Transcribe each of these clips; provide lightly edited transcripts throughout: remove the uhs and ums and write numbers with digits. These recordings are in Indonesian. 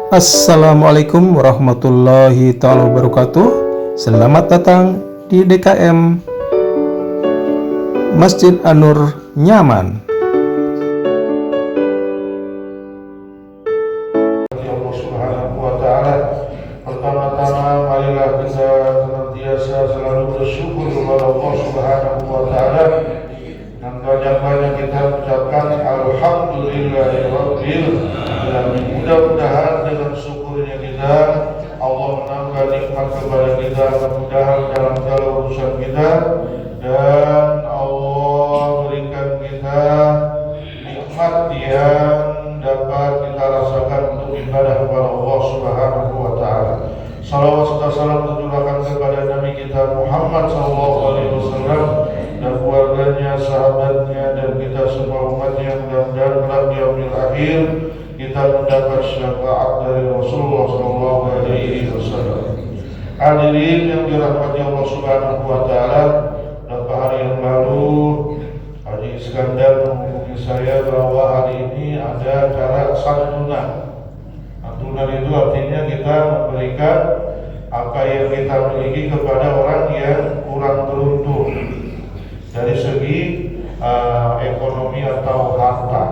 Assalamualaikum warahmatullahi ta'ala wabarakatuh. Selamat datang di DKM Masjid An-Nur Nyaman. Allah Subhanahu wa Ta'ala. Pertama-tama marilah kita senantiasa selalu bersyukur kepada Allah Subhanahu wa Ta'ala, dan banyak-banyak kita ucapkan Alhamdulillahirabbil alamin. Mudah-mudahan dengan syukurnya kita Allah menambah nikmat kepada kita, mudah-mudahan dalam segala urusan kita, dan Allah berikan kita nikmat yang dapat kita rasakan untuk ibadah kepada Allah Subhanahu wa Ta'ala. Salawat serta salam tercurahkan kepada Nabi kita Muhammad SAW dan keluarganya, sahabatnya, dan kita semua umatnya. Mudah-mudahan kelak di yaumil akhir kita mendapat syafaat dari Rasulullah SAW. Hadirin yang dirahmati Allah Subhanahu wa Ta'ala, beberapa hari yang lalu Haji Iskandar menghubungi saya bahwa hari ini ada acara santunan. Santunan itu artinya kita memberikan apa yang kita miliki kepada orang yang kurang beruntung dari segi ekonomi atau harta.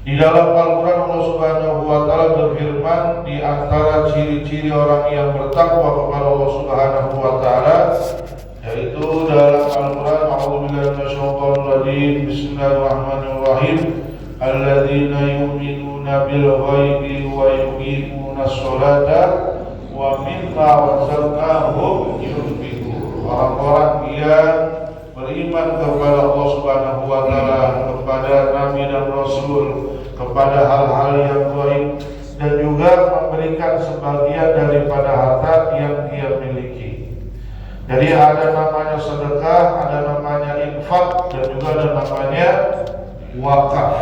Di dalam Al-Quran Allah Subhanahu wa Ta'ala berfirman, di antara ciri-ciri orang yang bertakwa kepada Allah Subhanahu wa Ta'ala, yaitu dalam Al-Quran, a'udzubillahi minasyaitonir rajim, bismillahirrahmanirrahim, alladzina yu'minuna bil ghaibi wa yuqimunas sholata wa mimma razaqnahum yunfiqun. Orang-orang yang beriman kepada Allah Subhanahu wa Ta'ala, kepada Nabi dan Rasul, kepada hal-hal yang gaib, dan juga memberikan sebagian daripada harta yang dia miliki. Jadi ada namanya sedekah, ada namanya infak, dan juga ada namanya wakaf.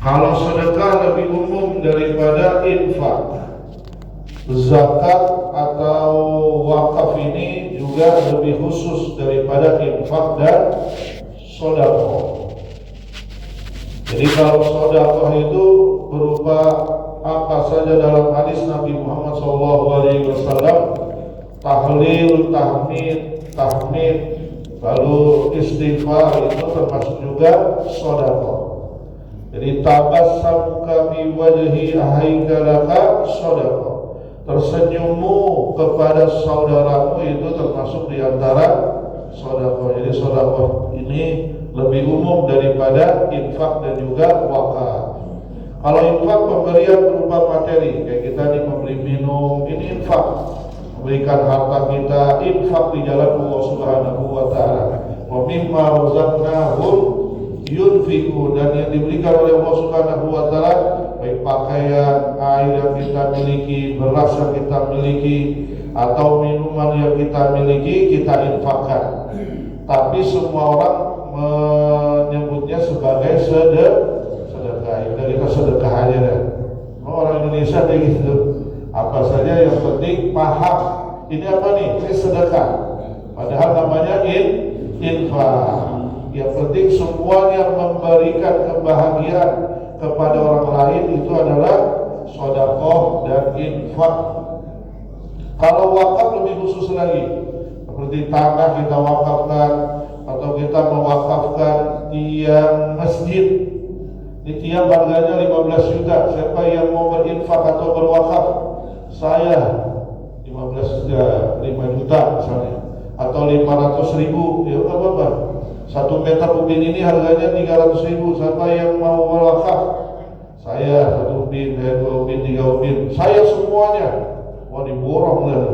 Kalau sedekah lebih umum daripada infak. Zakat atau wakaf ini juga lebih khusus daripada infak dan sedekah. Jadi kalau sedekah itu berupa apa saja dalam hadis Nabi Muhammad SAW, tahlil, tahmid, lalu istighfar, itu termasuk juga sedekah. Jadi tabassamuka bi wajhi ahaika laka sedekah. Tersenyummu kepada saudaramu itu termasuk di antara sedekah. Jadi sedekah ini lebih umum daripada infak dan juga wakaf. Kalau infak pemberian berupa materi, kayak kita nih memberi minum, ini infak. Memberikan harta kita, infak di jalan Allah Subhanahu wa Ta'ala. Wa mimma razaqnahum yunfiqun, dan yang diberikan oleh Allah Subhanahu wa Ta'ala, baik pakaian, air yang kita miliki, beras yang kita miliki, atau minuman yang kita miliki, kita infakkan. Tapi semua orang menyebutnya sebagai sedekah. Kita sedekah aja deh. Orang Indonesia kayak gitu. Apa saja yang penting paham. Ini apa nih? Ini sedekah. Padahal namanya infak. Yang penting semuanya memberikan kebahagiaan kepada orang lain itu adalah sedekah dan infak. Kalau wakaf lebih khusus lagi, seperti tanah kita wakafkan, atau kita mewakafkan tiang masjid. Ini tiang harganya 15 juta. Siapa yang mau berinfak atau berwakaf? Saya 15 juta, 5 juta misalnya, atau 500 ribu, ya nggak apa-apa. 1 meter ubin ini harganya 300 ribu. Siapa yang mau berwakaf? Saya 1 ubin, 2 ubin, 3 ubin. Saya semuanya. Wah, diborong lah.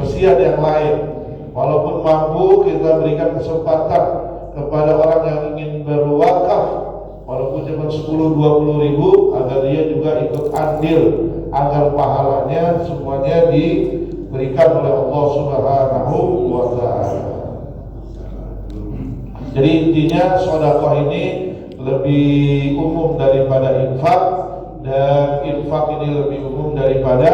Kesian yang lain. Walaupun mampu, kita berikan kesempatan kepada orang yang ingin berwakaf, walaupun cuma 10-20 ribu, agar dia juga ikut andil, agar pahalanya semuanya diberikan oleh Allah Subhanahu wa Ta'ala. Jadi intinya sedekah ini lebih umum daripada infak, dan infak ini lebih umum daripada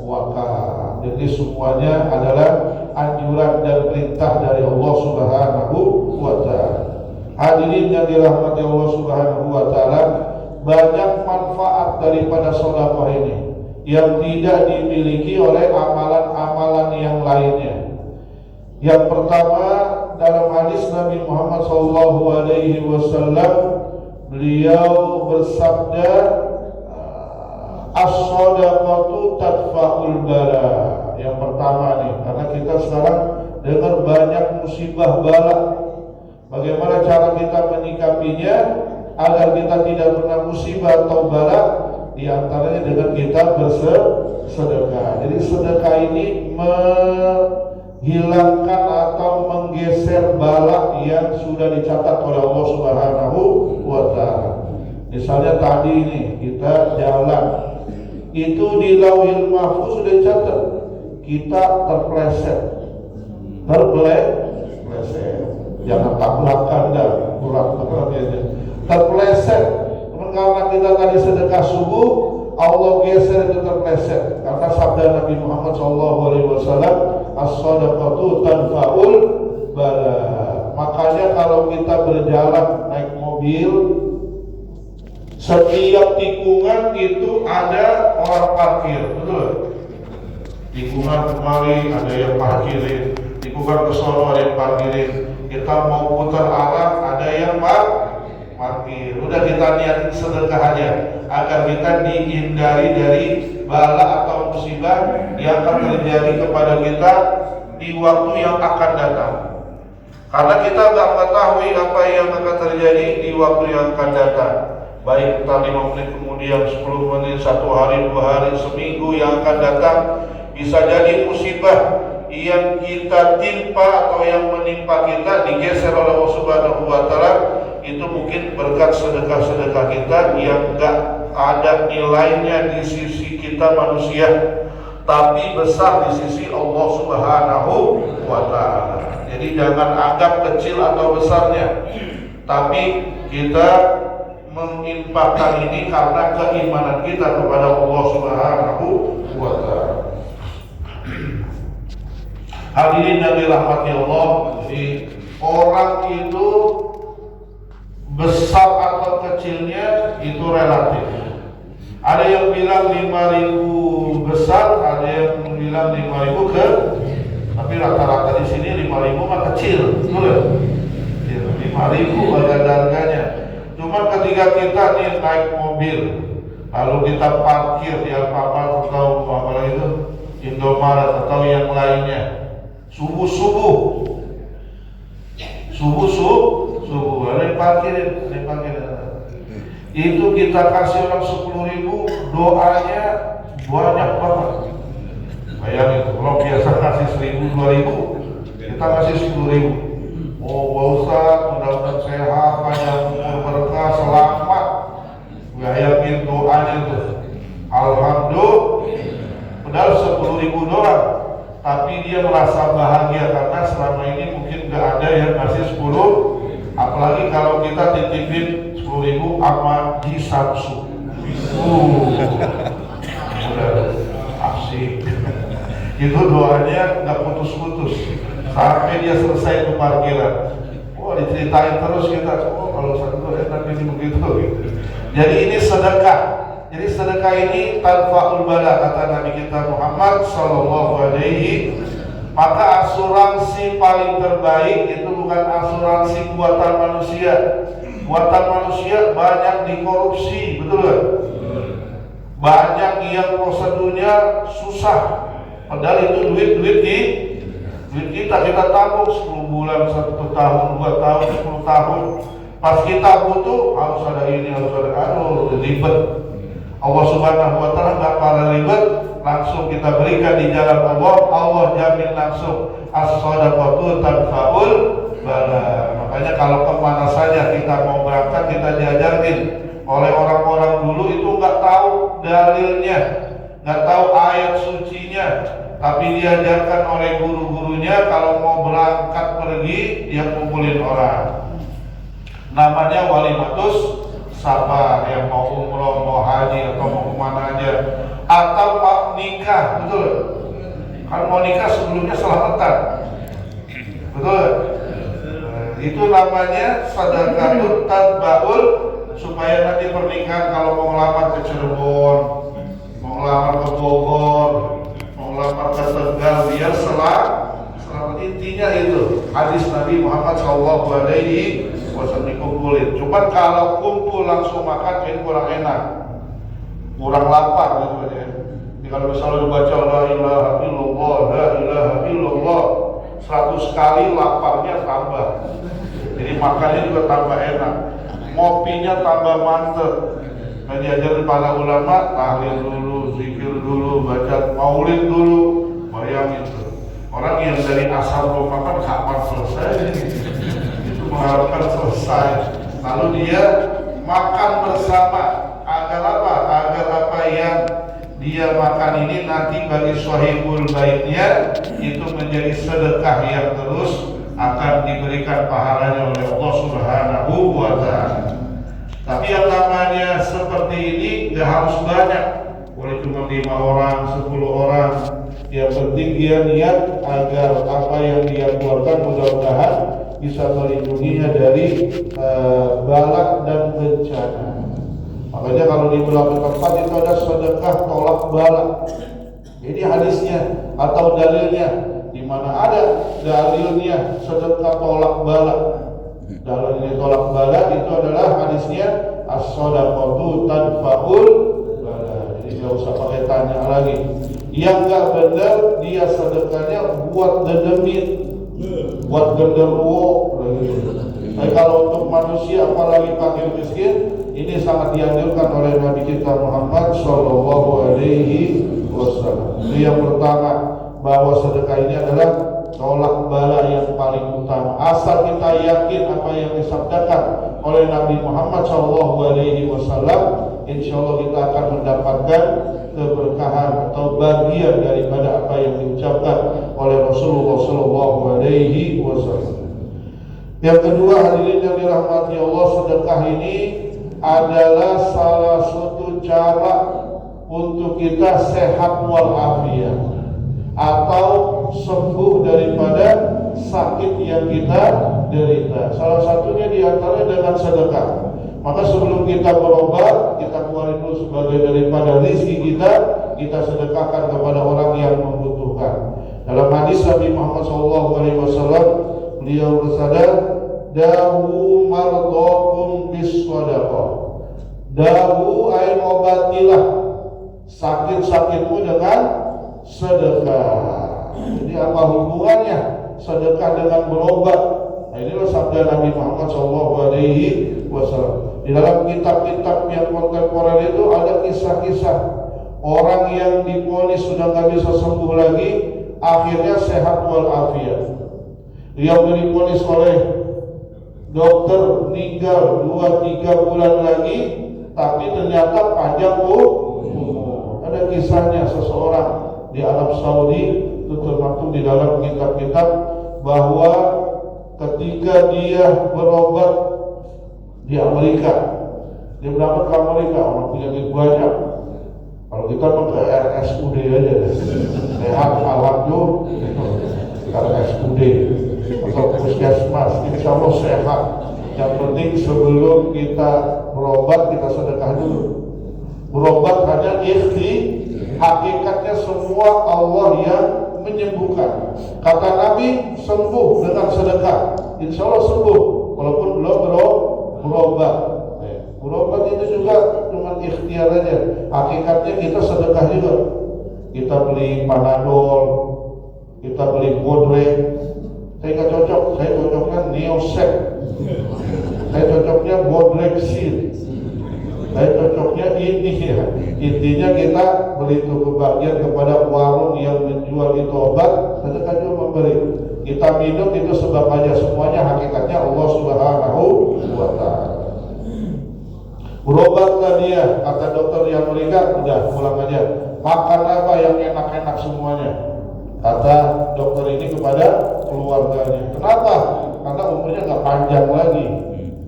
wakaf. Jadi semuanya adalah anjuran dan perintah dari Allah Subhanahu wa Ta'ala. Hadirin yang dirahmati Allah Subhanahu wa Ta'ala, banyak daripada sedekah ini yang tidak dimiliki oleh amalan-amalan yang lainnya. Yang pertama, dalam hadis Nabi Muhammad SAW, beliau bersabda, as-shadaqatu tadfa'ul bala. Yang pertama nih, karena kita sekarang dengar banyak musibah bala. Bagaimana cara kita menyikapinya agar kita tidak pernah musibah atau bala? Di antaranya dengan kita bersedekah. Jadi sedekah ini menghilangkan atau menggeser bala yang sudah dicatat oleh Allah Subhanahu wa Ta'ala. Misalnya tadi ini kita jalan, itu di Lauhil Mahfuz sudah dicatat kita terpleset, jangan tabrakan dah, berat aja. Terpleset, karena kita tadi sedekah subuh, Allah geser itu terpleset. Karena sabda Nabi Muhammad SAW, as-shadaqatu tanfa'ul bala. Makanya kalau kita berjalan naik mobil, setiap tikungan itu ada orang parkir, betul? Tikungan kemari ada yang parkirin, tikungan ke sono ada yang parkirin. Kita mau putar arah ada yang parkir. Udah kita niatin sedekah aja agar kita dihindari dari bala atau musibah yang akan terjadi kepada kita di waktu yang akan datang. Karena kita nggak mengetahui apa yang akan terjadi di waktu yang akan datang. Baik entah 5 menit kemudian, 10 menit, 1 hari, 2 hari, seminggu yang akan datang. Bisa jadi musibah yang kita timpa atau yang menimpa kita digeser oleh Allah Subhanahu wa Ta'ala. Itu mungkin berkat sedekah-sedekah kita yang enggak ada nilainya di sisi kita manusia, tapi besar di sisi Allah Subhanahu wa Ta'ala. Jadi jangan anggap kecil atau besarnya, tapi kita menginfakkan ini karena keimanan kita kepada Allah Subhanahu wa Ta'ala. Hadirin yang dirahmati Allah, jadi orang itu besar atau kecilnya itu relatif. Ada yang bilang 5.000 besar, ada yang bilang 5.000 tapi rata-rata di sini 5.000 mah kecil, betul? 5.000 harganya. Cuma ketika kita nih naik mobil, lalu kita parkir di Alfamart atau apa lagi itu, Indomaret atau yang lainnya. Subuh ada yang parkirin. Itu kita kasih orang 10.000, doanya banyak banget. Bayangin, kalau biasa kasih 1.000, 2.000, kita kasih 10.000. Oh Pak Ustaz, mudah-mudahan sehat, panjang umur, berkah, selamat. Bayangin doanya tuh, alhamdulillah. Padahal 10.000 doang, tapi dia merasa bahagia karena selama ini mungkin gak ada yang ngasih 10. Apalagi kalau kita titipin 10.000 sama di Samsung. Udah asik. Itu doanya gak putus-putus sampai dia selesai ke parkiran. Wah, diceritain terus kita. Oh, kalau satu enak ini begitu gitu. Jadi ini sedekah. Jadi sedekah ini tanfa'ul bala, kata Nabi kita Muhammad sallallahu alaihi. Maka asuransi paling terbaik itu bukan asuransi buatan manusia. Buatan manusia banyak dikorupsi, betul kan? Banyak yang prosedurnya susah. Padahal itu duit kita tabung 10 bulan, 1 tahun, 2 tahun, 10 tahun. Pas kita butuh harus ada ini, harus ada, aduh ribet. Allah Subhanahu wa Ta'ala nggak pada ribet, langsung kita berikan di jalan Allah. Allah jamin langsung as-shadaqatu tanfa'ul bala. Makanya kalau kemana saja kita mau berangkat, kita diajarin oleh orang-orang dulu itu nggak tahu dalilnya, nggak tahu ayat sucinya, tapi diajarkan oleh guru-gurunya. Kalau mau berangkat pergi, dia kumpulin orang. Namanya walimatus safar, yang mau umroh, mau haji, atau mau kemana aja, atau mau nikah, betul? Kan mau nikah sebelumnya selamatan, betul? Itu namanya sedekatut tatba'ul supaya nanti pernikahan kalau mau ngelamar ke Cirebon, mau ngelamar ke Bogor, mau ngelamar ke Tegal, biar selamat. Intinya itu hadis Nabi Muhammad SAW dikumpulin. Cuman kalau kumpul langsung makan ini kurang enak, kurang lapar gitu ya. Jadi kalau misalnya dibaca la ilaha illallah, la ilaha illallah 100 kali, laparnya tambah. Jadi makannya juga tambah enak, ngopinya tambah mantep. Nah, diajarin para ulama, tahlil dulu, zikir dulu, baca maulid dulu. Bayangin tuh, orang yang dari asal belum makan kapan selesai? Itu mengharapkan selesai. Lalu dia makan bersama, agar apa? Agar apa yang dia makan ini nanti bagi sahibul baitnya itu menjadi sedekah yang terus akan diberikan pahalanya oleh Allah Subhanahu wa Ta'ala. Tapi yang namanya seperti ini gak harus banyak, boleh cuma 5 orang, 10 orang. Yang penting dia niat agar apa yang dia keluarkan mudah-mudahan bisa melindunginya dari balak dan bencana. Makanya kalau di beberapa tempat itu ada sedekah tolak balak. Jadi hadisnya atau dalilnya, di mana ada dalilnya sedekah tolak balak. Dalilnya tolak balak itu adalah hadisnya as-shadaqatu tadfa'ul balak. Jadi nggak usah pakai tanya lagi. Yang nggak benar dia sedekahnya buat dedemit, buat genderuwo. Tapi kalau untuk manusia apalagi fakir miskin, ini sangat dianjurkan oleh Nabi kita Muhammad Sallallahu Alaihi Wasallam. Itu yang pertama, bahwa sedekah ini adalah tolak bala yang paling utama. Asal kita yakin apa yang disabdakan oleh Nabi Muhammad Sallallahu Alaihi Wasallam, insya Allah kita akan mendapatkan keberkahan atau bagian daripada apa yang diucapkan oleh Rasulullah Sallallahu Alaihi Wasallam. Yang kedua, hadirin yang dirahmati Allah, sedekah ini adalah salah satu cara untuk kita sehat walafiat atau sembuh daripada sakit yang kita derita. Salah satunya diantaranya dengan sedekah. Maka sebelum kita berobat, kita keluarin dulu sebagai daripada rezeki kita sedekahkan kepada orang yang membutuhkan. Dalam hadis Nabi Muhammad SAW, beliau bersabda, dawu mardokum bis sadaqah. Dawu ay obatilah sakit-sakitmu dengan sedekah. Jadi apa hubungannya sedekah dengan berobat? Nah, inilah sabda Nabi Muhammad SAW. Di dalam kitab-kitab yang kontemporer itu ada kisah-kisah orang yang divonis sudah nggak bisa sembuh lagi, akhirnya sehat walafiat. Dia divonis oleh dokter meninggal 2-3 bulan lagi, tapi ternyata panjang umur. Ada kisahnya seseorang di Arab Saudi, itu termaktub di dalam kitab-kitab, bahwa ketika dia berobat di Amerika, dia berangkat ke Amerika, orang punya duit banyak. Kalau kita mau ke RSUD aja deh, sehat alhamdulillah, RSUD atau puskesmas, insya Allah sehat. Yang penting sebelum kita berobat, kita sedekah dulu. Berobat hanya hakikatnya semua Allah yang menyembuhkan. Kata Nabi, sembuh dengan sedekah, insya Allah sembuh walaupun belum berobat. Berobat itu juga cuma ikhtiar aja. Hakikatnya kita sedekah juga. Kita beli Panadol, kita beli Bodrek. Saya nggak cocok, saya cocoknya Neosek. Saya cocoknya Bodrexil. Saya cocoknya ini ya. Intinya kita beli itu kebagian kepada warung yang menjual itu obat, sedekah juga memberi. Kita minum itu sebab aja, semuanya hakikatnya Allah Subhanahu wa Ta'ala. Berobatlah dia, kata dokter yang berikan, udah pulang aja. Makan apa yang enak-enak semuanya, kata dokter ini kepada keluarganya. Kenapa? Karena umurnya nggak panjang lagi.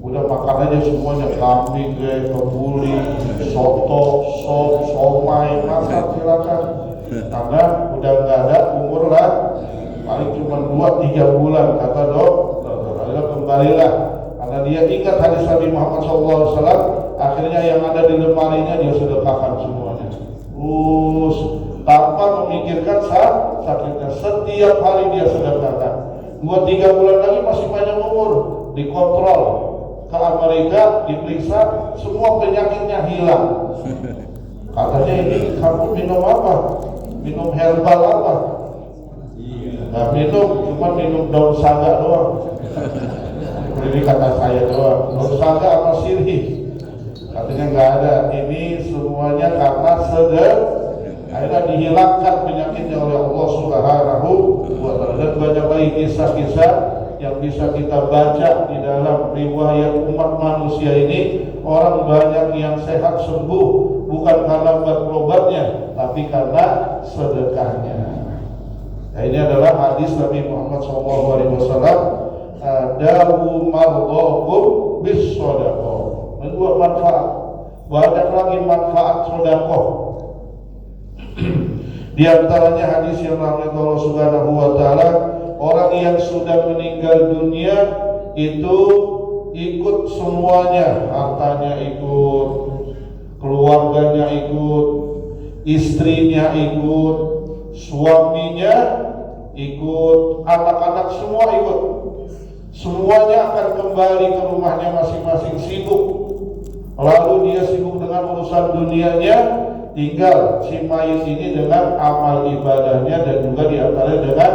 Udah makan aja semuanya, kambing, kebuli, soto, sop, somai, makan silakan. Karena udah nggak ada umur lah, paling cuma 2-3 bulan, kata dokter. Akhirnya kembalilah, karena dia ingat hadis Nabi Muhammad SAW, akhirnya yang ada di lemarinya dia sedekahkan semuanya. Terus tanpa memikirkan sakitnya, setiap hari dia sedekahkan. 2-3 bulan lagi masih panjang umur, dikontrol ke Amerika, diperiksa, semua penyakitnya hilang. Katanya, ini kamu minum apa? Minum herbal apa? Nggak minum, cuma minum daun saga doang. Ini kata saya doang, daun saga sama sirih. Katanya nggak ada, ini semuanya karena akhirnya dihilangkan penyakitnya oleh Allah Subhanahu wa Ta'ala. Dan banyak lagi kisah-kisah yang bisa kita baca di dalam riwayat umat manusia ini. Orang banyak yang sehat sembuh bukan karena obat-obatnya, tapi karena sedekahnya. Nah, ini adalah hadis Nabi Muhammad SAW. Dawu mardhakum bis shadaqah. Dua manfaat. Banyak lagi manfaat sedekah. Di antaranya hadis yang rahmat Allah Subhanahu wa Ta'ala, orang yang sudah meninggal dunia itu ikut semuanya, hartanya ikut, keluarganya ikut, istrinya ikut, suaminya ikut, anak-anak semua ikut. Semuanya akan kembali ke rumahnya masing-masing sibuk. Lalu dia sibuk dengan urusan dunianya, tinggal si mayit ini dengan amal ibadahnya dan juga diantaranya dengan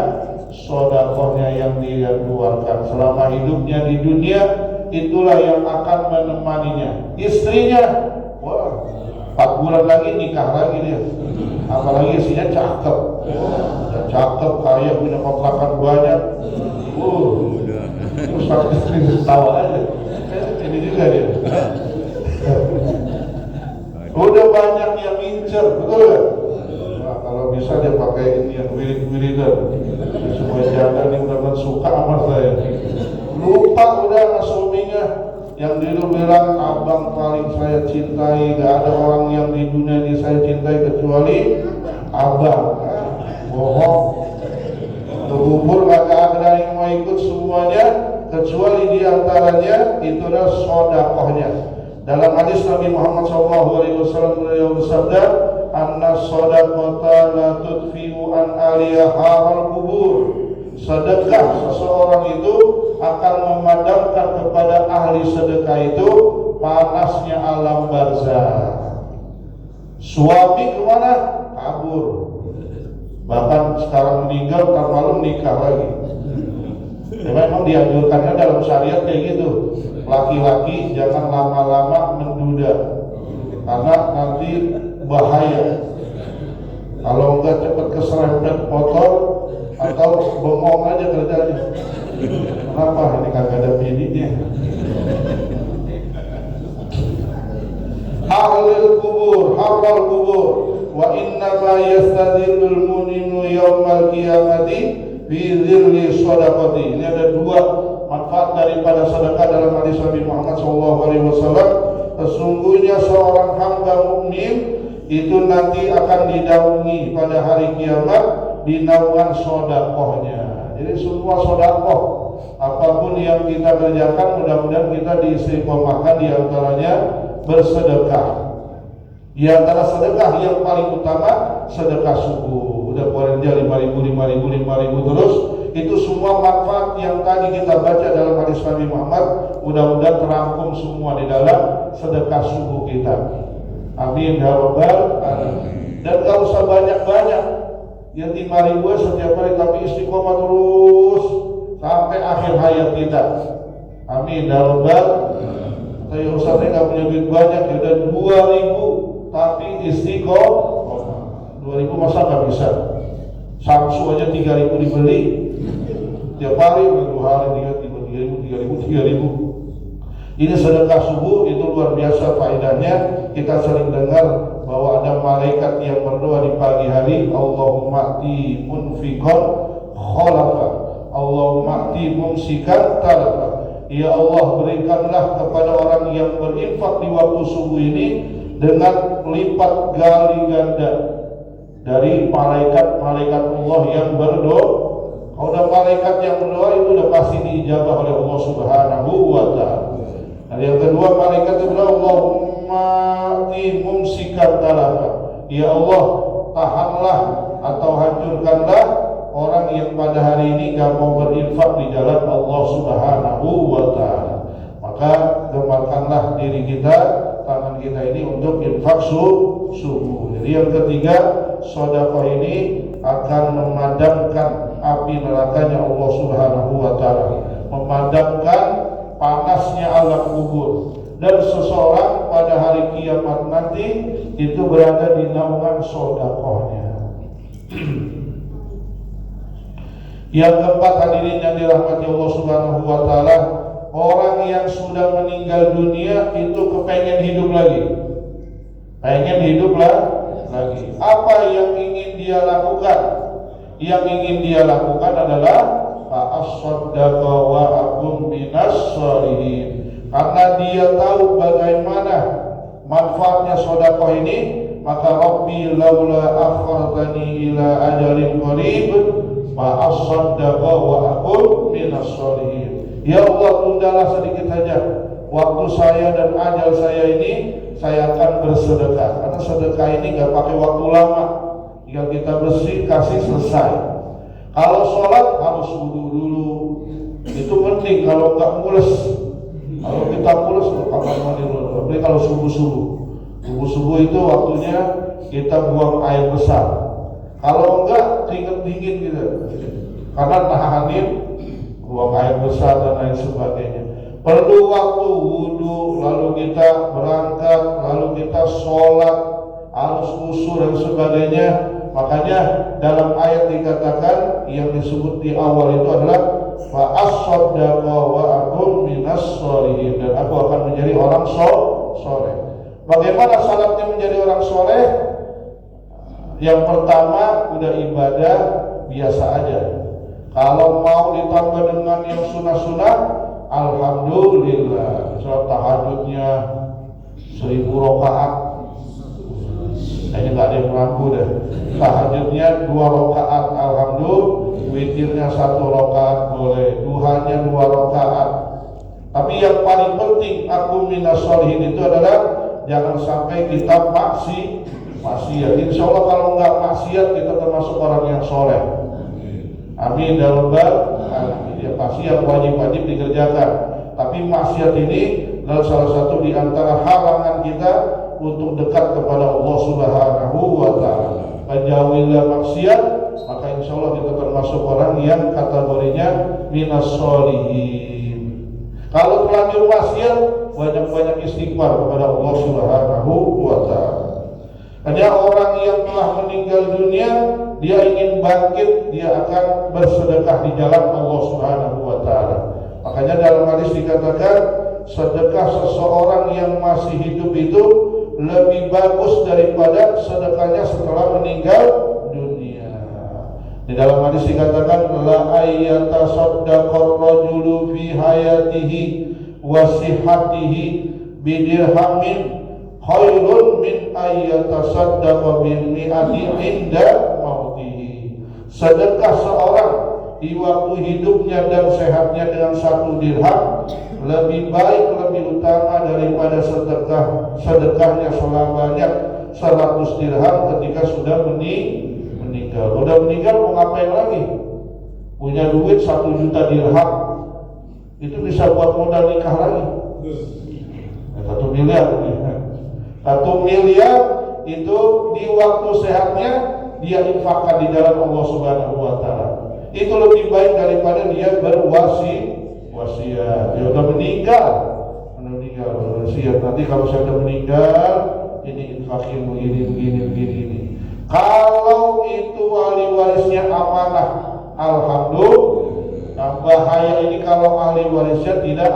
sedekahnya yang dia keluarkan selama hidupnya di dunia. Itulah yang akan menemaninya. Istrinya, wah, 4 bulan lagi nikah lagi dia. Apalagi istrinya cakep, cakep, kaya, punya kontrakan banyak. Terus istri tawa aja. Ini juga dia. Udah banyak yang ngincer, betul ya? Nah, kalau bisa dia pakai ini yang wirid-wiridan. Semua jangan yang benar suka sama saya. Lupa udah sama suaminya yang dulu bilang abang paling saya cintai, gak ada orang yang di dunia ini saya cintai kecuali abang. Bohong. Kubur gak ada yang mau ikut semuanya kecuali diantaranya itu adalah sedekahnya. Dalam hadis Nabi Muhammad SAW beliau bersabda, "Anna shadaqata la tudfi'u an aliyahal kubur." Sedekah seseorang itu akan memadamkan kepada ahli sedekah itu panasnya alam barzah. Suami kemana? Kabur. Bahkan sekarang meninggal, ntar malam nikah lagi. Ya, memang dianjurkannya dalam syariat kayak gitu. Laki-laki jangan lama-lama menduda, karena nanti bahaya. Kalau enggak cepat keserempet motor atau bengong aja kerjanya. Kenapa? Ini kagak ada bininya. Halil kubur, halal kubur. Wa inna ma yastadillul mu'minu yawmal qiyamati fi dhilli shadaqati. Ini ada 2 manfaat daripada sedekah dalam hadis Nabi Muhammad SAW. Sesungguhnya seorang hamba mukmin itu nanti akan didaungi pada hari kiamat di naungan sedekahnya. Jadi semua sedekah, apapun yang kita kerjakan, mudah-mudahan kita diistiqomahkan di antaranya bersedekah. Di antara sedekah yang paling utama sedekah subuh. Udah keluarin dia 5.000 terus. Itu semua manfaat yang tadi kita baca dalam hadis Nabi Muhammad, mudah-mudahan terangkum semua di dalam sedekah subuh kita. Amin ya rabbal alamin. Dan gak usah banyak-banyak, ya 5.000 setiap hari, tapi istiqomah terus sampai akhir hayat kita. Amin ya rabbal alamin. Saya Ustaznya gak punya duit banyak, ya udah 2.000 tapi istiqomah. 2.000 masa gak bisa? Samsu aja 3.000 dibeli tiap hari, 2 hari 3.000. Ini sedekah subuh itu luar biasa faedahnya. Kita sering dengar bahwa ada malaikat yang berdoa di pagi hari, Allahumma ati munfiqan khalafa, Allahumma ati mumsikan talafa. Ya Allah, berikanlah kepada orang yang berinfak di waktu subuh ini dengan lipat gali ganda dari malaikat-malaikat Allah yang berdoa. Kalau ada malaikat yang berdoa itu udah pasti diijabah oleh Allah Subhanahu wa Ta'ala. Dan Yang kedua, malaikat itu bilang, Allahumma mumsikat talaka. Ya Allah, tahanlah atau hancurkanlah orang yang pada hari ini gak mau berinfak di jalan Allah Subhanahu wa ta'ala. Maka gembalakanlah diri kita, tangan kita ini untuk infak subuh. Jadi yang ketiga, sedekah ini akan memadamkan api nerakanya Allah Subhanahu wa ta'ala, memadamkan panasnya alam kubur, dan seseorang pada hari kiamat nanti itu berada di naungan sedekahnya. Yang keempat, hadirin yang dirahmati Allah Subhanahu wa ta'ala, orang yang sudah meninggal dunia itu kepengen hidup lagi, pengen hidup lagi. Apa yang ingin dia lakukan? Yang ingin dia lakukan adalah fa'as-saddaqa wa akun minas sholihin. Karena dia tahu bagaimana manfaatnya sedekah ini, maka Rabbi laula akhartani ila ajalin qarib fa'as-saddaqa wa akun minas sholihin. Ya Allah, tundalah sedikit saja waktu saya dan ajal saya ini, saya akan bersedekah. Karena sedekah ini gak pakai waktu lama, tinggal kita bersih, kasih, selesai. Kalau sholat harus wudu dulu, itu penting. Kalau nggak mules, kalau kita mules, kapan mandi dulu. Tapi kalau subuh itu waktunya kita buang air besar. Kalau enggak, keringet dingin gitu, karena tahanin buang air besar dan lain sebagainya. Perlu waktu wudu, lalu kita berangkat, lalu kita sholat, harus khusyuk dan sebagainya. Makanya dalam ayat dikatakan, yang disebut di awal itu adalah fa'as-saddaqa wa akun minas sholihin, dan aku akan menjadi orang soleh. Bagaimana syaratnya menjadi orang soleh? Yang pertama, udah ibadah biasa aja. Kalau mau ditambah dengan yang sunah-sunah, alhamdulillah. Sholat tahajudnya 1000 rakaat, kayaknya nggak ada yang mampu deh. Tahajudnya 2 rakaat, alhamdulillah. Witirnya 1 rakaat boleh, duhanya 2 rakaat. Tapi yang paling penting, aku minas sholihin, itu adalah jangan sampai kita maksiat. Insya Allah kalau nggak maksiat, kita termasuk orang yang soleh. Amin ya rabbal alamin. Ya pasti yang wajib-wajib dikerjakan. Tapi maksiat ini adalah salah satu di antara halangan kita untuk dekat kepada Allah Subhanahu wa ta'ala. Jauhilah maksiat, maka insya Allah kita termasuk orang yang kategorinya minas sholihin. Kalau terlanjur maksiat, banyak-banyak istighfar kepada Allah Subhanahu wa ta'ala. Hanya orang yang telah meninggal dunia, dia ingin bangkit, dia akan bersedekah di jalan Allah Subhanahu wa ta'ala. Makanya dalam hadis dikatakan, sedekah seseorang yang masih hidup itu lebih bagus daripada sedekahnya setelah meninggal dunia. Di dalam hadis dikatakan, la ayyatasaddaqar rajulu fi hayatihi wa sihhatihi bidirhamin khairun min ayyatasaddaqa bil mi'ati inda mautihi. Sedekah seorang di waktu hidupnya dan sehatnya dengan 1 dirham lebih baik, lebih utama daripada sedekahnya sebanyak 100 dirham ketika sudah meninggal. Udah meninggal mau ngapain lagi? Punya duit 1 juta dirham, itu bisa buat modal nikah lagi. 1 miliar. 1 miliar itu di waktu sehatnya dia infakkan di jalan Allah Subhanahu wa ta'ala. Itu lebih baik daripada dia berwasiat. Dia udah meninggal wasiat, nanti kalau saya udah meninggal ini infakin begini. Kalau itu ahli warisnya amanah, alhamdulillah. Nah, bahaya ini kalau ahli warisnya tidak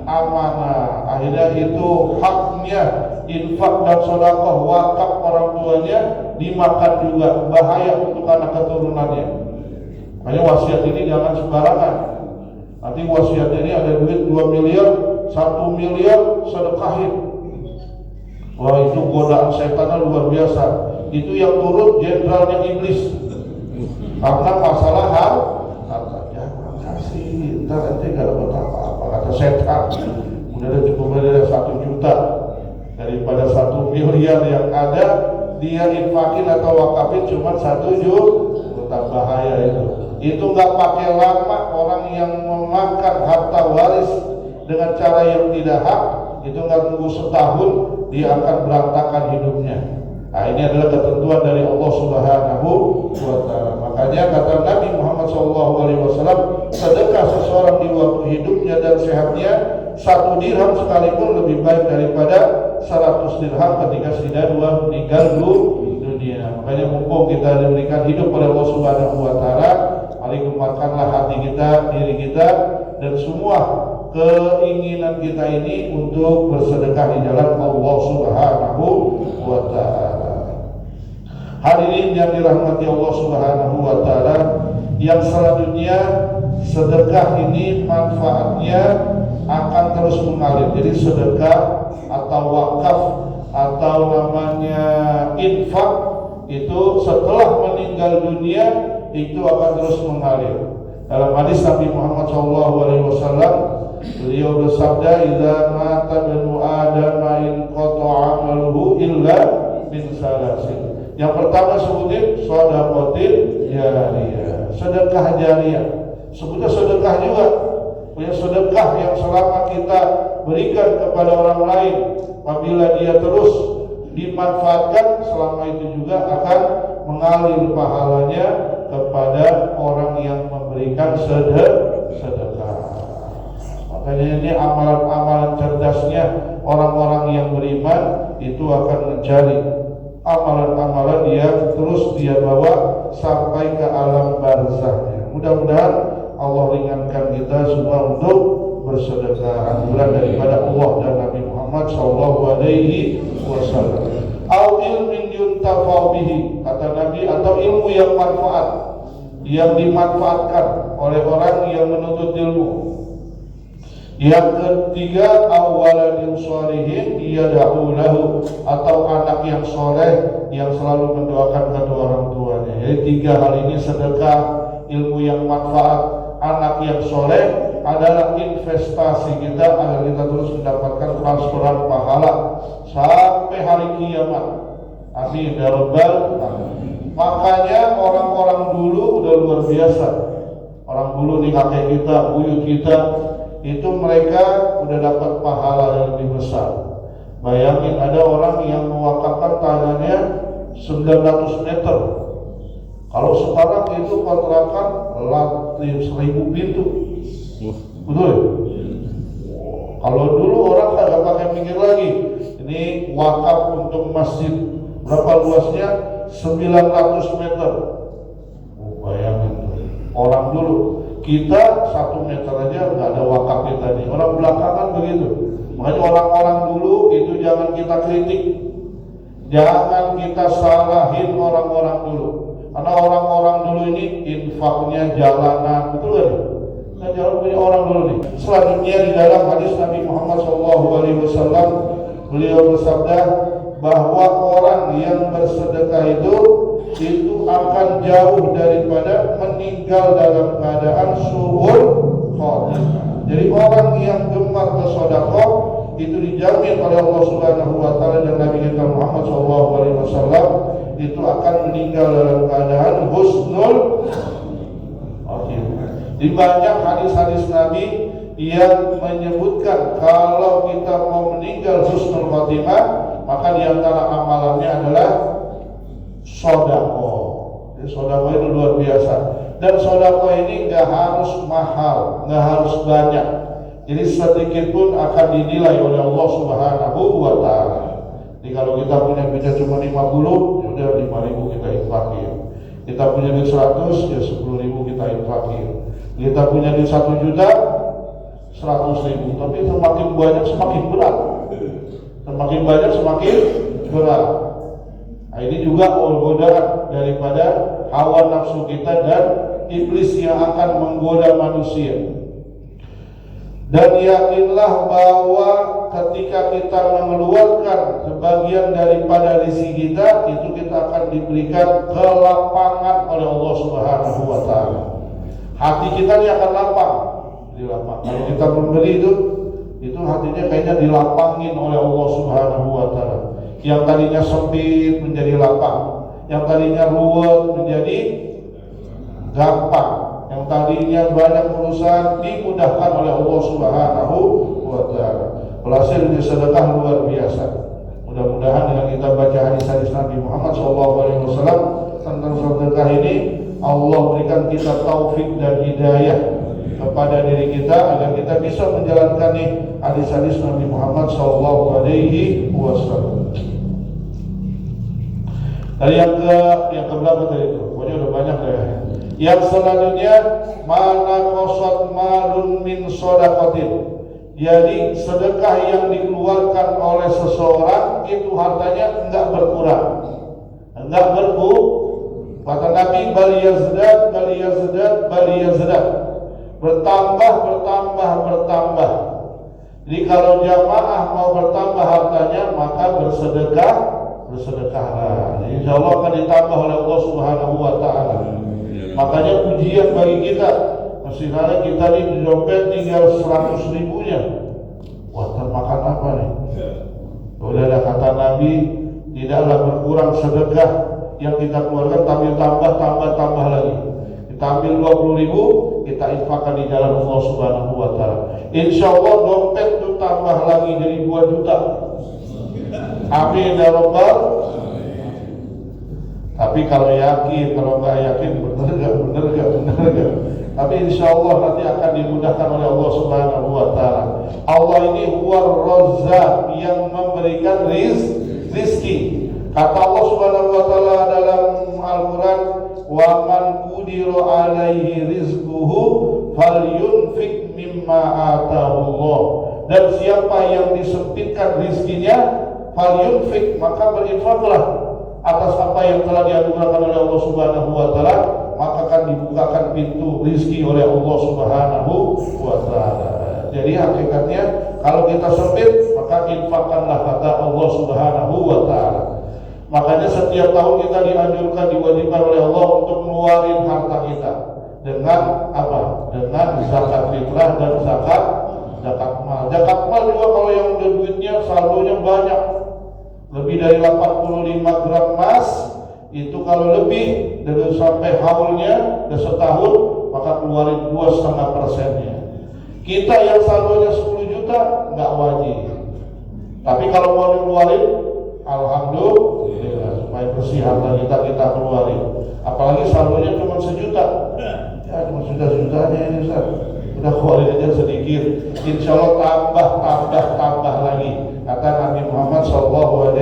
amanah, akhirnya itu haknya infak dan sedekah wakaf orang tuanya dimakan juga, bahaya untuk anak keturunannya. Makanya wasiat ini jangan sembarangan. Nanti wasiat ini ada duit 2 miliar, 1 miliar sedekahin. Wah, itu godaan setan luar biasa. Itu yang turun jenderalnya iblis. Karena masalah harta, jangan kasih, ntar nanti gak dapat apa-apa, kata setan. Udah cukup dari 1 juta daripada 1 miliar yang ada dia infakin atau wakafin cuma 1 juta. Bahaya itu nggak pakai lama. Orang yang memakan harta waris dengan cara yang tidak hak itu nggak tunggu setahun dia akan berantakan hidupnya. Nah, ini adalah ketentuan dari Allah Subhanahu wa Ta'ala. Makanya kata Nabi Muhammad SAW, sedekah seseorang di waktu hidupnya dan sehatnya 1 dirham sekalipun lebih baik daripada 100 dirham ketika sudah meninggal dunia. Makanya mumpung kita diberikan hidup oleh Allah Subhanahu wa Ta'ala, mari kembangkanlah hati kita, diri kita, dan semua keinginan kita ini untuk bersedekah di jalan Allah Subhanahu wa Ta'ala. Hadirin yang dirahmati Allah Subhanahu wa Ta'ala, yang selanjutnya sedekah ini manfaatnya akan terus mengalir. Jadi sedekah atau wakaf atau namanya infak itu setelah meninggal dunia itu akan terus mengalir. Dalam hadis Nabi Muhammad SAW, beliau bersabda, "Idza mata banu Adam in qata'a amaluhu illa min salasin." Yang pertama sebutin sedekah jariyah, sedekah jariyah. Sebutnya sedekah juga, punya sedekah yang selama kita berikan kepada orang lain, apabila dia terus dimanfaatkan, selama itu juga akan mengalir pahalanya kepada orang yang memberikan sedekah. Makanya ini amalan-amalan cerdasnya orang-orang yang beriman itu akan mencari amalan-amalan yang terus dia bawa sampai ke alam barzahnya. Mudah-mudahan Allah ringankan kita semua untuk bersedekah, anugerah daripada Allah dan Nabi Muhammad SAW. Au ilmin yuntafa'u bihi, kata Nabi, atau ilmu yang manfaat, yang dimanfaatkan oleh orang yang menuntut ilmu. Yang ketiga, awaladin sholihin yad'u lahu, atau anak yang soleh yang selalu mendoakan kedua orang tuanya. Jadi 3 hal ini, sedekah, ilmu yang manfaat, anak yang soleh, adalah investasi kita agar kita terus mendapatkan transferan pahala sampai hari kiamat. Amin ya rabbal alamin. Makanya orang-orang dulu udah luar biasa. Orang dulu nih, kakek kita, buyut kita, itu mereka udah dapat pahala yang lebih besar. Bayangin ada orang yang mewakafkan tanahnya 900 meter. Kalau sekarang itu kontrakan 1.000 pintu. Betul? Kalau dulu orang nggak pakai mikir lagi. Ini wakaf untuk masjid, berapa luasnya? 900 meter. Bayangin tuh. Orang dulu, kita 1 meter aja nggak ada wakaf kita nih. Orang belakangan begitu. Makanya orang-orang dulu itu jangan kita kritik, jangan kita salahin orang-orang dulu. Karena orang-orang dulu ini infaknya jalanan, betul kan? Nah, jangan punya orang dulu nih. Selanjutnya di dalam hadis Nabi Muhammad SAW, beliau bersabda bahwa orang yang bersedekah itu akan jauh daripada meninggal dalam keadaan suhul khotimah. Jadi orang yang gemar bersedekah itu dijamin oleh Allah Subhanahu wa Ta'ala dan Nabi kita Muhammad SAW itu akan meninggal dalam keadaan husnul khotimah. Di banyak hadis-hadis Nabi yang menyebutkan kalau kita mau meninggal husnul khotimah, maka di antara amalannya adalah sedekah. Jadi sedekah itu luar biasa. Dan sedekah ini nggak harus mahal, nggak harus banyak. Jadi sedikit pun akan dinilai oleh Allah Subhanahu wa Ta'ala. Jadi kalau kita punya duitnya cuma 50, ya udah 5.000 kita infakin. Kita punya duit 100, ya 10.000 kita infakin. Kita punya duit 1 juta, 100.000. Tapi semakin banyak semakin berat. Semakin banyak semakin berat. Nah, ini juga godaan daripada hawa nafsu kita dan iblis yang akan menggoda manusia. Dan yakinlah bahwa ketika kita mengeluarkan sebagian daripada rezeki kita, itu kita akan diberikan kelapangan oleh Allah Subhanahu wa Ta'ala. Hati kita ini akan lapang. Kalau kita memberi itu itu hatinya kayaknya dilapangin oleh Allah Subhanahu wa Ta'ala. Yang tadinya sempit menjadi lapang, yang tadinya ruwet menjadi gampang, yang tadinya banyak urusan dimudahkan oleh Allah Subhanahu wa Ta'ala. Hasil ini sedekah luar biasa. Mudah-mudahan dengan kita baca hadis-hadis Nabi Muhammad SAW tentang sedekah ini, Allah berikan kita taufik dan hidayah kepada diri kita agar kita bisa menjalankan nih hadis-hadis Nabi Muhammad SAW. Dari yang ke berapa tadi itu? Pokoknya udah banyak ya. Yang selanjutnya, mana qasad malun min shadaqatin. Jadi sedekah yang dikeluarkan oleh seseorang itu hartanya enggak berkurang, enggak kata Nabi, bal yazdad, bertambah. Jadi kalau jamaah mau bertambah hartanya, maka bersedekahlah. Insya Allah akan ditambah oleh Allah Subhanahu wa Ta'ala. Makanya pujian bagi kita, misalnya kita di dompet tinggal 100 ribunya, wah termakan apa nih? Udah ada kata Nabi, tidaklah berkurang sedekah yang kita keluarkan, tapi tambah lagi. Kita ambil 20 ribu, kita infakkan di jalan Allah Subhanahu wa Ta'ala. Insya Allah dompet itu tambah lagi jadi 2 juta. Amin ya Rabbal. Tapi kalau yakin, kalau nggak yakin, bener gak? Tapi insya Allah nanti akan dimudahkan oleh Allah Subhanahu wa Ta'ala. Allah ini huwar razzaq, yang memberikan rizki. Kata Allah Subhanahu wa Ta'ala dalam Al-Quran, wa man qudira alaihi rizquhu falyunfik mimma atahu Allah. Dan siapa yang disempitkan rizkinya, falyunfik, maka berinfaklah atas apa yang telah dianugerahkan oleh Allah Subhanahu wa Ta'ala, maka akan dibukakan pintu rizki oleh Allah Subhanahu wa Ta'ala. Jadi hakikatnya kalau kita sempit, maka infakkanlah, kata Allah Subhanahu wa Ta'ala. Makanya setiap tahun kita dianjurkan, diwajibkan oleh Allah untuk mengeluarkan harta kita dengan apa? Dengan zakat fitrah dan zakat mal. Zakat mal juga kalau yang udah duitnya saldonya banyak, lebih dari 85 gram emas, itu kalau lebih dari sampai haulnya dan setahun, maka keluarin 2,5%-nya. Kita yang saldonya 10 juta nggak wajib, tapi kalau mau dikeluarin, alhamdulillah, supaya bersih harta kita keluarin. Apalagi saldonya cuma 1 juta, ya cuma juta-jutanya ini Ustaz, udah keluarin aja sedikit, insya Allah tambah lagi, kata Nabi Muhammad SAW.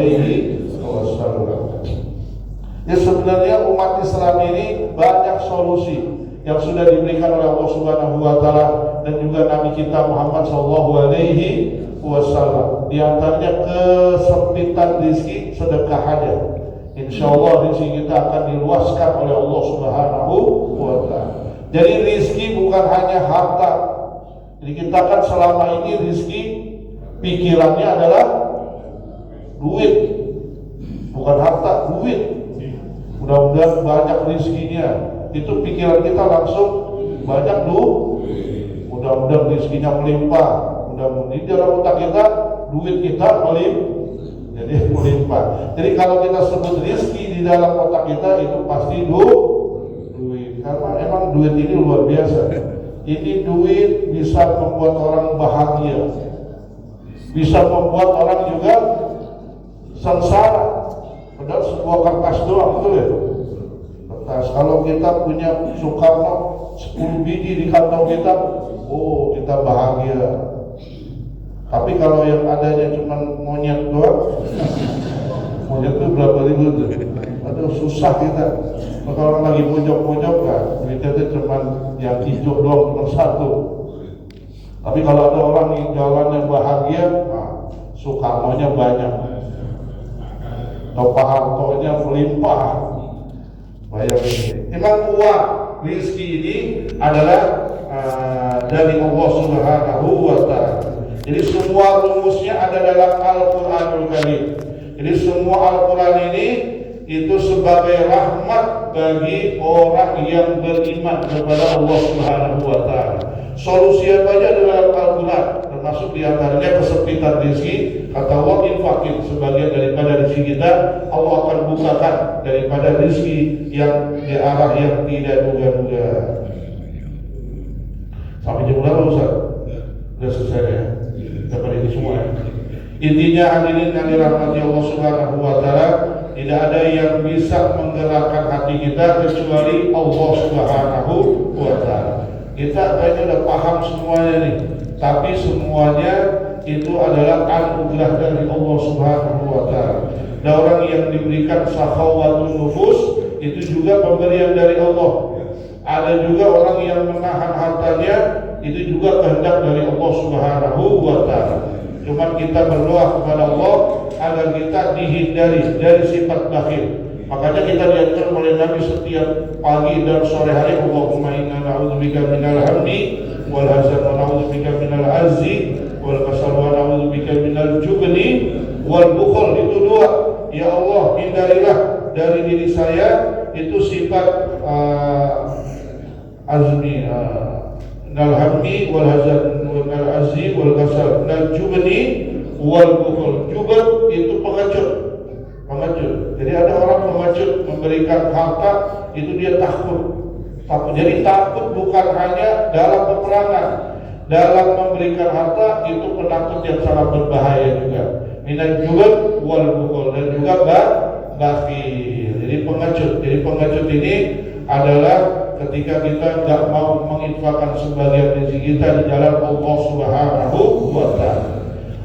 Ya sebenarnya umat Islam ini banyak solusi yang sudah diberikan oleh Allah Subhanahu wa Ta'ala dan juga Nabi kita Muhammad SAW. Di antaranya kesempitan rizki, sedekah aja. Insya Allah rizki kita akan diluaskan oleh Allah Subhanahu wa Ta'ala. Jadi rizki bukan hanya harta. Jadi kita kan selama ini rizki pikirannya adalah duit, bukan harta, duit. Mudah-mudahan banyak rizkinya, itu pikiran kita langsung banyak duit. Mudah-mudahan rizkinya melimpah. Mudah-mudahan di dalam otak kita duit kita melimpah. Jadi kalau kita sebut rizki di dalam otak kita, itu pasti duit. Karena emang duit ini luar biasa. Ini duit bisa membuat orang bahagia, bisa membuat orang juga sengsara. Padahal sebuah kertas doang, betul ya? Kertas. Kalau kita punya Soekarno 10 biji di kantong kita, oh kita bahagia. Tapi kalau yang adanya cuma monyet doang, monyet itu berapa ribu tuh? Aduh susah kita. Kalau lagi pojok-pojok kan, duitnya itu cuma yang hijau doang, cuma 1. Tapi kalau ada orang di jalan yang bahagia, nah, Soekarno-nya banyak, Pak Hartonya melimpah. Bayangin, memang uang rizki ini adalah dari Allah Subhanahu wa Ta'ala. Jadi semua rumusnya ada dalam Al-Quranul Karim. Jadi semua Al-Quran ini itu sebagai rahmat bagi orang yang beriman kepada Allah Subhanahu wa Ta'ala. Solusi apa aja dalam Al-Quran? termasuk diantaranya kesempitan rezeki. Kata Allah, infakin sebagian daripada rezeki kita, Allah akan bukakan daripada rezeki yang di arah yang tidak duga-duga. Sampai jam berapa Ustaz? Sudah selesai ya? Dapat ini semua ya? Intinya hadirin yang dirahmati Allah Subhanahu wa Ta'ala, tidak ada yang bisa menggerakkan hati kita kecuali Allah Subhanahu wa Ta'ala. Kita kayaknya udah paham semuanya nih, tapi semuanya itu adalah anugerah dari Allah Subhanahu wa Ta'ala. Dan orang yang diberikan sakhawatun nufus itu juga pemberian dari Allah. Ada juga orang yang menahan hartanya, itu juga kehendak dari Allah Subhanahu wa Ta'ala. Cuma kita berdoa kepada Allah agar kita dihindari dari sifat bakhil. Makanya kita diajarkan oleh Nabi setiap pagi dan sore hari, Allahumma inna na'udzubika minal hammi wal hazan wa na'udzubika minal azzi wal kasal wa na'udzubika minal jubni wal bukhl. Itu doa. Ya Allah, hindarilah dari diri saya itu sifat azmi, minal hammi wal hazan wal azzi wal kasal, minal jubni wal bukhl. Jubn itu pengecut. Jadi ada orang pengecut memberikan harta, itu dia takut. Jadi takut bukan hanya dalam peperangan, dalam memberikan harta itu penakut yang sangat berbahaya juga. Minal jubn wal bukhl, dan juga bakhil. Jadi pengecut ini adalah ketika kita tidak mau menginfakkan sebagian rezeki kita di jalan Allah Subhanahu wa Ta'ala.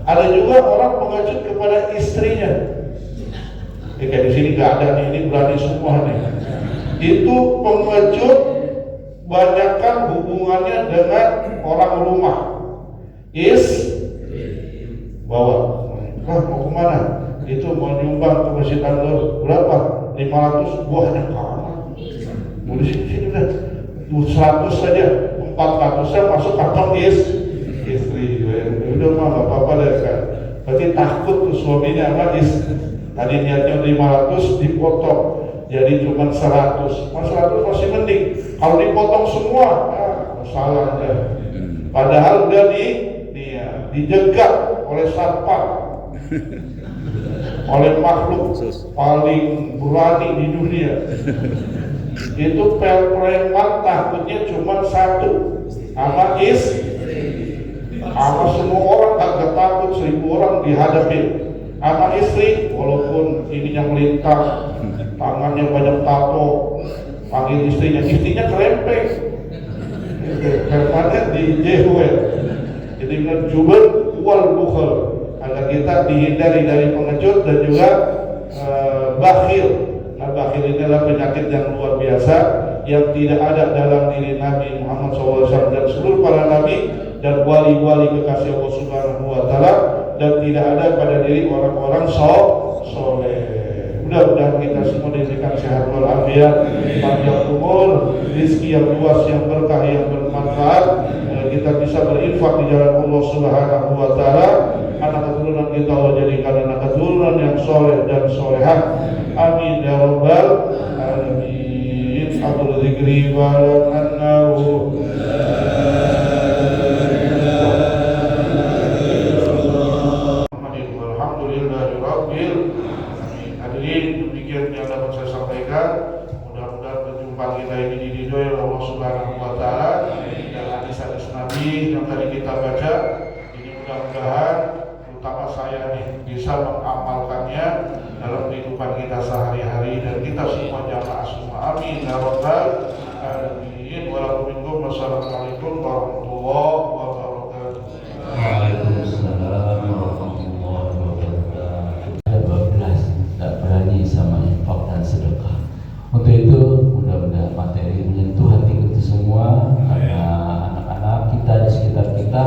Ada juga orang pengecut kepada istrinya. Kayak di sini nggak ada nih, ini berani semua nih. Itu pengecut banyakkan hubungannya dengan orang rumah. Bawa. Mau kemana? Itu mau nyumbang ke Masjid An-Nur. Berapa? 500. Buahnya kalah. Mau di sini udah 100 saja, 400-nya masuk kantong istri. Udah mah nggak apa-apa deh kan. Berarti takut tuh suaminya sama istri. Tadi niatnya 500 dipotong jadi cuma 100. Mas 100 masih mending. Kalau dipotong semua, salah deh. Padahal udah dijegat oleh satpam, oleh makhluk paling berani di dunia. Itu preman takutnya cuma satu, sama sama semua orang agak takut, 1000 orang dihadapin. Sama istri, walaupun ininya melintang, tangannya banyak tato, panggil istrinya kerempeng, premannya dijehwel. Jadi bilang jubn wal bukhl, agar kita dihindari dari pengecut dan juga bakhil. Nah, bakhil ini adalah penyakit yang luar biasa yang tidak ada dalam diri Nabi Muhammad SAW dan seluruh para nabi dan wali-wali kekasih Allah Subhanahu wa Ta'ala, dan tidak ada pada diri orang-orang soleh. Mudah-mudahan kita semua diberikan sehat walafiat, panjang umur, rezeki yang luas, yang berkah, yang bermanfaat. Kita bisa berinfak di jalan Allah Subhanahu wa Ta'ala. Anak keturunan kita Allah jadikan anak keturunan yang soleh dan solehah. Amin ya rabbal alamin. Abdul dzikri wa annahu. Demikian yang dapat saya sampaikan. Mudah-mudahan perjumpaan kita ini diridhoi oleh Allah Subhanahu wa Ta'ala, dan hadis-hadis Nabi yang tadi kita baca ini mudah-mudahan terutama saya nih bisa mengamalkannya dalam kehidupan kita sehari-hari, dan kita semua jamaah semua. Amin ya rabbal alamin. Wassalamualaikum warahmatullahi wabarakatuh. Waalaikumsalam warahmatullahi wabarakatuh. Ada 12 tidak berani sama infak dan sedekah. Untuk itu mudah-mudahan materi menyentuh hati kita semua, karena anak-anak kita di sekitar kita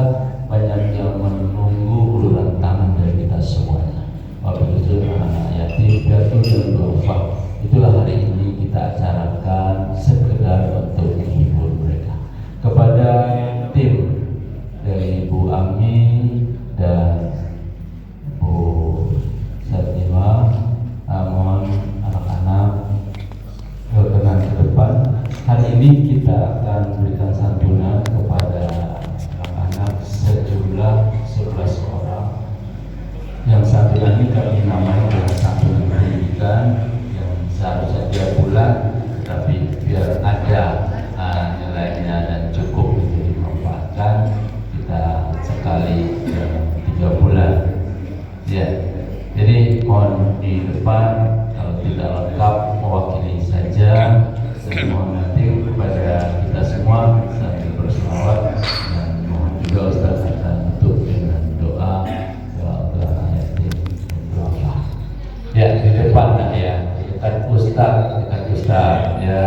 banyak yang menunggu uluran tangan dari kita semuanya. Wabil itu anak yatim piatu dan duafa. Itulah hari ini kita acarakan sekedar untuk menghibur mereka. Kepada tim dari Bu Ami dan Bu Satima, mohon anak-anak berkenan ke depan. Hari ini kita akan berikan santunan kepada anak-anak sejumlah di depan, kalau tidak lengkap mewakili saja, dan mohon nanti kepada kita semua sambil berselawat, dan mohon juga Ustaz akan tutup dengan doa ya di depan nak ya, dekat Ustaz ya,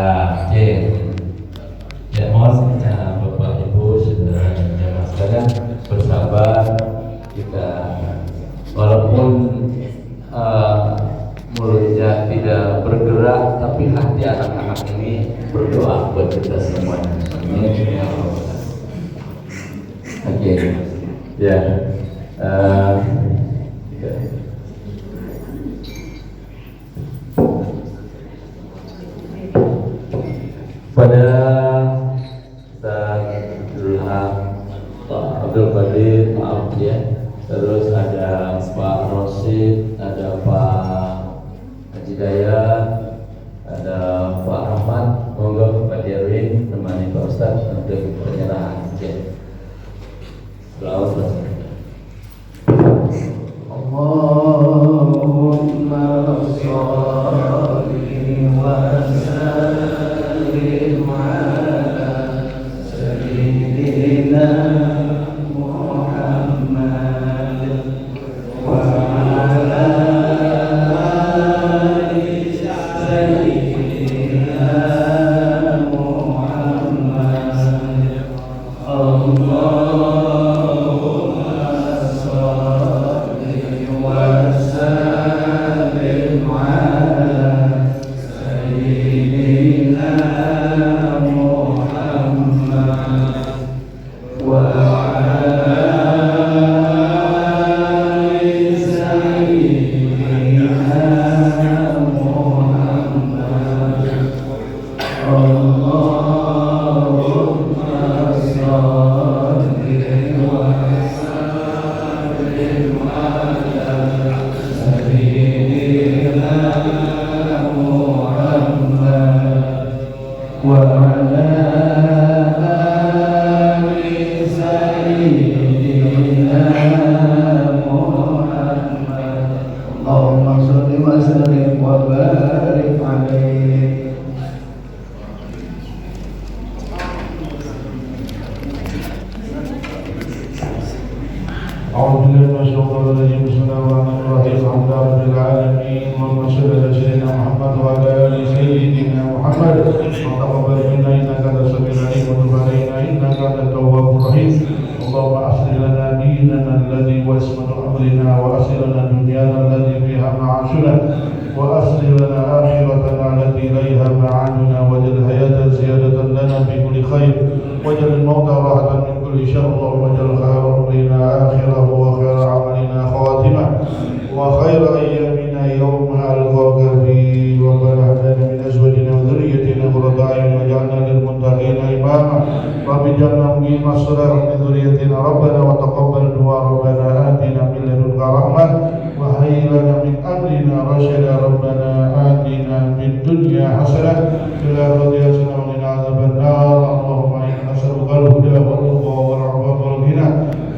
ya mohon Bapak Ibu saudara jemaah sekalian bersabar, kita walaupun mulutnya tidak bergerak, tapi hati anak-anak ini berdoa buat kita semuanya. Amin. Oke, ya. Pada Pak Abdul Qadir, maaf ya. Terus ada Pak Rosid, ada Pak Haji Dayat, ada Pak Ahmad. Monggo Pak Dirwin temani Pak Ustaz untuk penyerahan. Selamat. Allahumma sholli wa sallim ala sayyidina Muhammad wa ala ali sayyidina Muhammad. Allahumma sholli wa sallim ala sayyidina Muhammad wa ala ali sayyidina Muhammad. Allahumma sholli wa sallim ala sayyidina Muhammad wa ala ali sayyidina Muhammad. Allahumma sholli wa sallim wa barik alaihi. أعوذ بالله من الشيطان الرجيم. بسم الله الرحمن الرحيم. الحمد لله رب العالمين اللهم صل على سيدنا محمد وعلى آل سيدنا محمد. وتقبل منا إنك أنت السميع العليم وتب علينا إنك أنت التواب الرحيم. اللهم أصلح لنا ديننا الذي هو عصمة أمرنا، وأصلح لنا دنيانا التي فيها معاشنا، وأصلح لنا آخرتنا التي إليها معادنا، واجعل الحياة زيادة لنا في كل خير، واجعل الموت راحة من كل شر، واجعل خير أمرنا آخره وخير عملنا خواتمه وخير أيامنا يوم ألقاك فيه. ربنا هب لنا من أزواجنا وذريتنا قرة أعين واجعلنا للمتقين إماما. رب اجعلنا مقيم الصلاة ومن ذريتنا ربنا وتقبل دعاء. ربنا آتنا من لدنك رحمة وهيئ لنا من أمرنا رشدا. ربنا آتنا في الدنيا حسنة وفي الآخرة حسنة وقنا عذاب النار. اللهم إنا نسألك الهدى والتقى والعفاف والغنى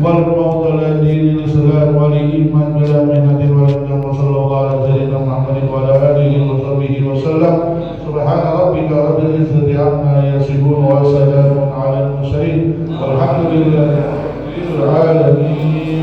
والموت لا دين الإسلام والإيمان بلا محنة ولا ندم. وصلى الله على سيدنا محمد وعلى آله وصحبه وسلم. سبحان ربك رب العزة عما يصفون وسلام على المرسلين والحمد لله رب العالمين.